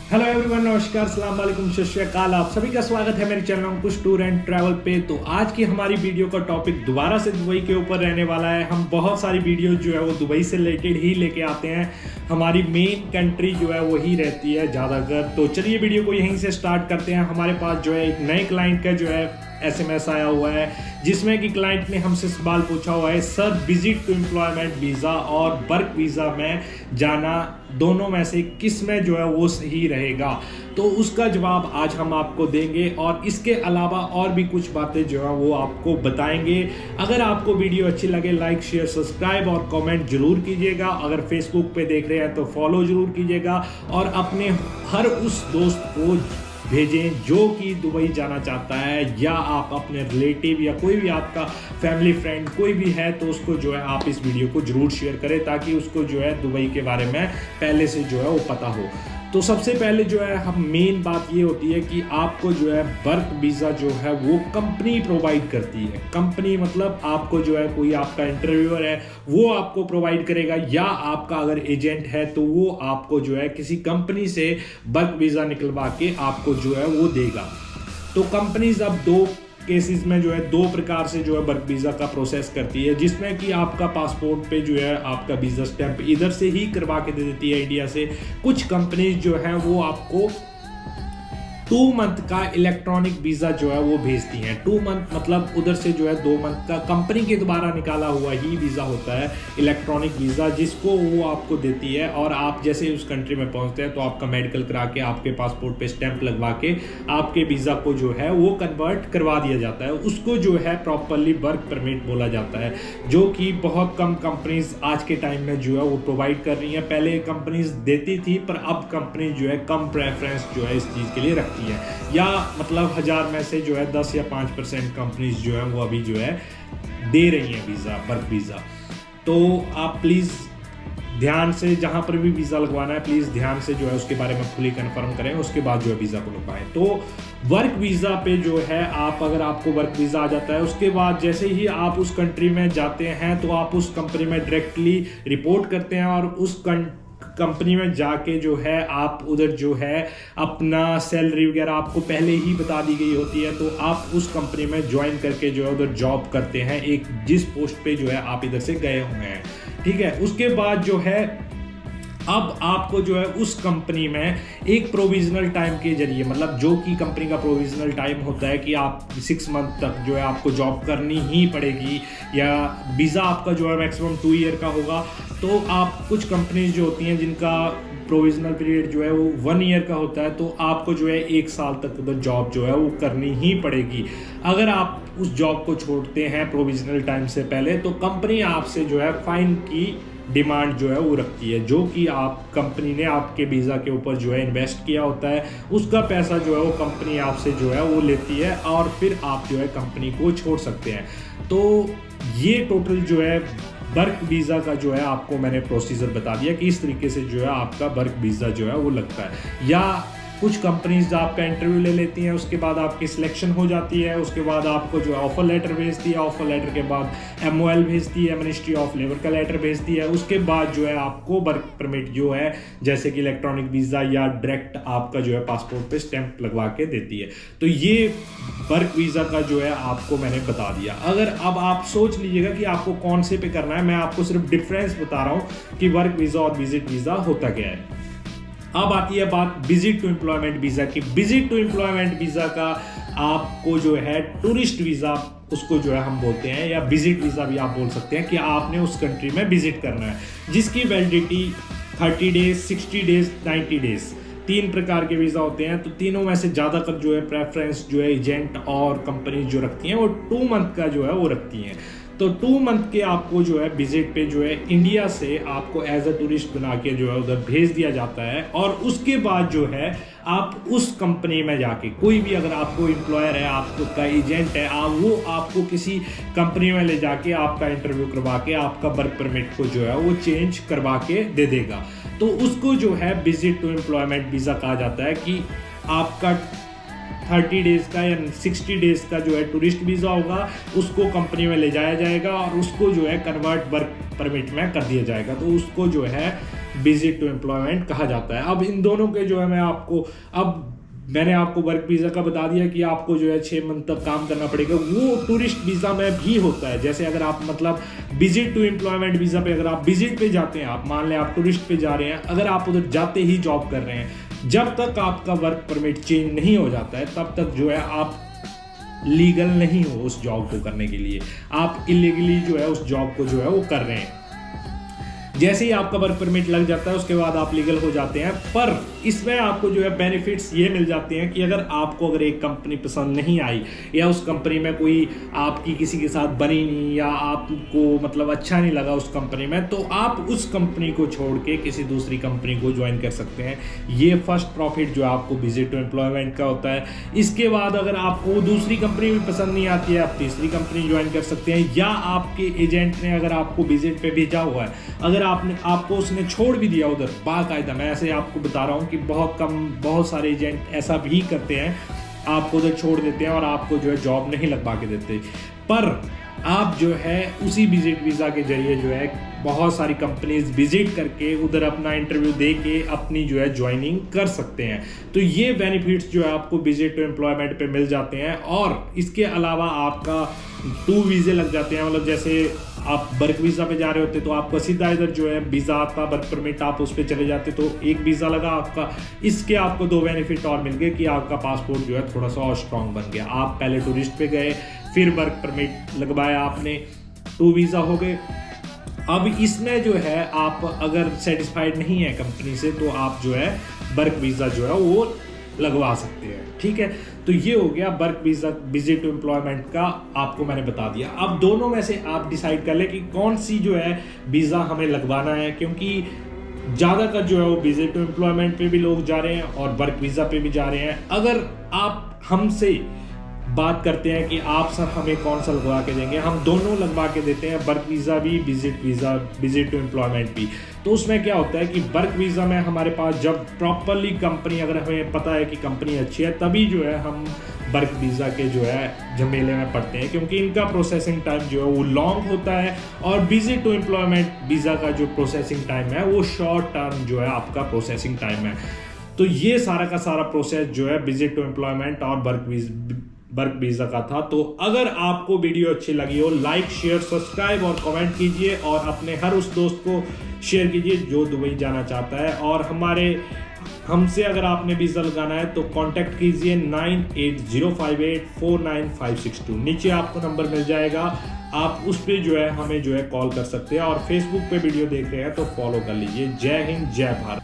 Hello everyone, नमस्कार, सलाम वालेकुम, सत श्री अकाल। आप सभी का स्वागत है मेरे channel Ankush tour and travel पे। तो आज की हमारी वीडियो का टॉपिक दोबारा से दुबई के ऊपर रहने वाला है। हम बहुत सारी वीडियो जो है वो दुबई से रिलेटेड ही लेके आते हैं। हमारी मेन कंट्री जो है वही रहती है ज़्यादातर। तो चलिए वीडियो को यहीं से स्टार्ट करते हैं। हमारे पास जो है एक नए क्लाइंट का जो है SMS आया हुआ है, जिसमें कि क्लाइंट ने हमसे सवाल पूछा हुआ है, sir visit to employment visa और वर्क वीज़ा में जाना, दोनों में से किस में जो है वो सही रहेगा। तो उसका जवाब आज हम आपको देंगे और इसके अलावा और भी कुछ बातें जो है वो आपको बताएंगे। अगर आपको वीडियो अच्छी लगे लाइक शेयर सब्सक्राइब और कमेंट जरूर कीजिएगा। अगर फेसबुक पे देख रहे हैं तो फॉलो जरूर कीजिएगा और अपने हर उस दोस्त को भेजें जो कि दुबई जाना चाहता है, या आप अपने रिलेटिव या कोई भी आपका फैमिली फ्रेंड कोई भी है तो उसको जो है आप इस वीडियो को जरूर शेयर करें, ताकि उसको जो है दुबई के बारे में पहले से जो है वो पता हो। तो सबसे पहले जो है हम मेन बात ये होती है कि आपको जो है वर्क वीज़ा जो है वो कंपनी प्रोवाइड करती है। कंपनी मतलब आपको जो है कोई आपका इंटरव्यूअर है वो आपको प्रोवाइड करेगा, या आपका अगर एजेंट है तो वो आपको जो है किसी कंपनी से वर्क वीज़ा निकलवा के आपको जो है वो देगा। तो कंपनीज अब दो केसेस में जो है दो प्रकार से जो है वर्क वीज़ा का प्रोसेस करती है, जिसमें कि आपका पासपोर्ट पे जो है आपका वीज़ा स्टैंप इधर से ही करवा के दे देती है इंडिया से। कुछ कंपनीज जो है वो आपको 2 मंथ का इलेक्ट्रॉनिक वीज़ा जो है वो भेजती हैं। 2 मंथ मतलब उधर से जो है 2 मंथ का कंपनी के द्वारा निकाला हुआ ही वीज़ा होता है इलेक्ट्रॉनिक वीज़ा, जिसको वो आपको देती है। और आप जैसे ही उस कंट्री में पहुंचते हैं तो आपका मेडिकल करा के आपके पासपोर्ट पे स्टैंप लगवा के आपके वीज़ा को जो है वो कन्वर्ट करवा दिया जाता है। उसको जो है प्रॉपरली वर्क परमिट बोला जाता है, जो कि बहुत कम कंपनीज आज के टाइम में जो है वो प्रोवाइड कर रही हैं। पहले कंपनीज देती थी, पर अब कंपनी जो है कम प्रेफरेंस जो है इस चीज़ के लिए रखती है, या मतलब 1000 में से जो है 10 या 5% कंपनीज जो है वो अभी जो है दे रही हैं वीज़ा, वर्क वीज़ा। तो आप प्लीज़ ध्यान से जहाँ पर भी वीज़ा लगवाना है प्लीज़ ध्यान से जो है उसके बारे में फुली कंफर्म करें, उसके बाद जो है वीज़ा को लगवाएं। तो वर्क वीज़ा पे जो है आप अगर आपको वर्क वीज़ा आ जाता है, उसके बाद जैसे ही आप उस कंट्री में जाते हैं तो आप उस कंपनी में डायरेक्टली रिपोर्ट करते हैं, और उस कंपनी में जाके जो है आप उधर जो है अपना सैलरी वगैरह आपको पहले ही बता दी गई होती है। तो आप उस कंपनी में ज्वाइन करके जो है उधर जॉब करते हैं, एक जिस पोस्ट पे जो है आप इधर से गए हुए हैं, ठीक है। उसके बाद जो है अब आपको जो है उस कंपनी में एक प्रोविजनल टाइम के जरिए, मतलब जो कि कंपनी का प्रोविजनल टाइम होता है कि आप 6 मंथ तक जो है आपको जॉब करनी ही पड़ेगी, या वीज़ा आपका जो है मैक्सिमम 2 ईयर का होगा। तो आप कुछ कंपनीज जो होती हैं जिनका प्रोविजनल पीरियड जो है वो 1 ईयर का होता है, तो आपको जो है 1 साल तक उधर जॉब जो है वो करनी ही पड़ेगी। अगर आप उस जॉब को छोड़ते हैं प्रोविजनल टाइम से पहले, तो कंपनी आपसे जो है फाइन की डिमांड जो है वो रखती है, जो कि आप कंपनी ने आपके वीज़ा के ऊपर जो है इन्वेस्ट किया होता है, उसका पैसा जो है वो कंपनी आपसे जो है वो लेती है, और फिर आप जो है कंपनी को छोड़ सकते हैं। तो ये टोटल जो है वर्क वीज़ा का जो है आपको मैंने प्रोसीजर बता दिया कि इस तरीके से जो है आपका वर्क वीज़ा जो है वो लगता है। या कुछ कंपनीज आपका इंटरव्यू ले लेती हैं, उसके बाद आपकी सिलेक्शन हो जाती है, उसके बाद आपको जो है ऑफर लेटर भेजती है, ऑफर लेटर के बाद MOL भेजती है, मिनिस्ट्री ऑफ लेबर का लेटर भेजती है। उसके बाद जो है आपको वर्क परमिट जो है जैसे कि इलेक्ट्रॉनिक वीज़ा या डायरेक्ट आपका जो है पासपोर्ट पे स्टैंप लगवा के देती है। तो ये वर्क वीज़ा का जो है आपको मैंने बता दिया। अगर अब आप सोच लीजिएगा कि आपको कौन से पे करना है, मैं आपको सिर्फ डिफरेंस बता रहा हूँ कि वर्क वीज़ा और विजिट वीज़ा होता क्या है। अब आती है बात विजिट टू एम्प्लॉयमेंट वीज़ा की। विजिट टू एम्प्लॉयमेंट वीज़ा का आपको जो है टूरिस्ट वीज़ा उसको जो है हम बोलते हैं, या विजिट वीज़ा भी आप बोल सकते हैं, कि आपने उस कंट्री में विजिट करना है, जिसकी वैलिडिटी 30 डेज, 60 डेज, 90 डेज, 3 प्रकार के वीज़ा होते हैं। तो तीनों में से ज़्यादातर जो है प्रेफरेंस जो है एजेंट और कंपनी जो रखती हैं वो 2 मंथ का जो है वो रखती हैं। तो 2 मंथ के आपको जो है विजिट पे जो है इंडिया से आपको एज अ टूरिस्ट बना के जो है उधर भेज दिया जाता है, और उसके बाद जो है आप उस कंपनी में जाके कोई भी, अगर आपको एम्प्लॉयर है, आपको का एजेंट है, वो आपको किसी कंपनी में ले जाके आपका इंटरव्यू करवा के आपका वर्क परमिट को जो है वो चेंज करवा के दे देगा। तो उसको जो है विजिट टू एम्प्लॉयमेंट वीज़ा कहा जाता है, कि आपका 30 डेज का या 60 डेज का जो है टूरिस्ट वीज़ा होगा, उसको कंपनी में ले जाया जाएगा और उसको जो है कन्वर्ट वर्क परमिट में कर दिया जाएगा। तो उसको जो है विजिट टू एम्प्लॉयमेंट कहा जाता है। अब इन दोनों के जो है मैंने आपको वर्क वीज़ा का बता दिया कि आपको जो है 6 मंथ तक काम करना पड़ेगा, वो टूरिस्ट वीज़ा में भी होता है। जैसे अगर आप मतलब विजिट टू एम्प्लॉयमेंट वीज़ा पे अगर आप विजिट पे जाते हैं, आप मान लें आप टूरिस्ट पे जा रहे हैं, अगर आप उधर जाते ही जॉब कर रहे हैं, जब तक आपका वर्क परमिट चेंज नहीं हो जाता है तब तक जो है आप लीगल नहीं हो उस जॉब को करने के लिए, आप इलीगली जो है उस जॉब को जो है वो कर रहे हैं। जैसे ही आपका वर्क परमिट लग जाता है उसके बाद आप लीगल हो जाते हैं। पर इसमें आपको जो है बेनिफिट्स ये मिल जाते हैं कि अगर एक कंपनी पसंद नहीं आई या उस कंपनी में कोई आपकी किसी के साथ बनी नहीं या आपको मतलब अच्छा नहीं लगा उस कंपनी में, तो आप उस कंपनी को छोड़ के किसी दूसरी कंपनी को ज्वाइन कर सकते हैं। ये फर्स्ट प्रॉफिट जो आपको विजिट टू एम्प्लॉयमेंट का होता है। इसके बाद अगर आपको दूसरी कंपनी भी पसंद नहीं आती है, आप तीसरी कंपनी ज्वाइन कर सकते हैं, या आपके एजेंट ने अगर आपको विजिट पे भेजा हुआ है, अगर आपको उसने छोड़ भी दिया उधर बाकायदा, मैं ऐसे आपको बता रहा हूँ कि बहुत सारे एजेंट ऐसा भी करते हैं, आपको उधर छोड़ देते हैं और आपको जो है जॉब नहीं लगवा के देते। पर आप जो है उसी विजिट वीज़ा के जरिए जो है बहुत सारी कंपनीज विजिट करके उधर अपना इंटरव्यू दे के अपनी जो है ज्वाइनिंग कर सकते हैं। तो ये बेनिफिट्स जो है आपको विजिट टू एम्प्लॉयमेंट पे मिल जाते हैं। और इसके अलावा आपका 2 वीज़े लग जाते हैं, मतलब जैसे आप वर्क वीज़ा पे जा रहे होते तो आपका सीधा इधर जो है वीज़ा आता, वर्क परमिट, आप उस पर चले जाते तो एक वीज़ा लगा आपका। इसके आपको 2 बेनिफिट और मिल गए कि आपका पासपोर्ट जो है थोड़ा सा और स्ट्रॉन्ग बन गया। आप पहले टूरिस्ट पे गए, फिर वर्क परमिट लगवाया आपने, 2 वीज़ा हो गए। अब इसमें जो है आप अगर सेटिस्फाइड नहीं है कंपनी से तो आप जो है वर्क वीज़ा जो है वो लगवा सकते हैं, ठीक है। तो ये हो गया work visa visit to employment का, आपको मैंने बता दिया। अब दोनों में से आप डिसाइड कर ले कि कौन सी जो है वीज़ा हमें लगवाना है, क्योंकि ज़्यादातर जो है वो विजिट टू एम्प्लॉयमेंट पे भी लोग जा रहे हैं और वर्क वीज़ा पे भी जा रहे हैं। अगर आप हमसे बात करते हैं कि आप सर हमें कौन सा लगवा के देंगे, हम दोनों लगवा के देते हैं, वर्क वीज़ा भी, विजिट टू एम्प्लॉयमेंट भी। तो उसमें क्या होता है कि वर्क वीज़ा में हमारे पास जब प्रॉपरली कंपनी, अगर हमें पता है कि कंपनी अच्छी है, तभी जो है हम वर्क वीज़ा के जो है झमेले में पड़ते हैं, क्योंकि इनका प्रोसेसिंग टाइम जो है वो लॉन्ग होता है और विजिट टू एम्प्लॉयमेंट वीज़ा का जो प्रोसेसिंग टाइम है वो शॉर्ट टर्म जो है आपका प्रोसेसिंग टाइम है। तो ये सारा का सारा प्रोसेस जो है विजिट टू एम्प्लॉयमेंट और वर्क वीज़ा का था। तो अगर आपको वीडियो अच्छी लगी हो, लाइक, शेयर, सब्सक्राइब और कमेंट कीजिए और अपने हर उस दोस्त को शेयर कीजिए जो दुबई जाना चाहता है। और हमसे अगर आपने वीज़ा लगाना है तो कांटेक्ट कीजिए 9805849562। नीचे आपको नंबर मिल जाएगा, आप उस पर जो है हमें जो है कॉल कर सकते हैं। और फेसबुक पे वीडियो देख रहे हैं तो फॉलो कर लीजिए। जय हिंद, जय भारत।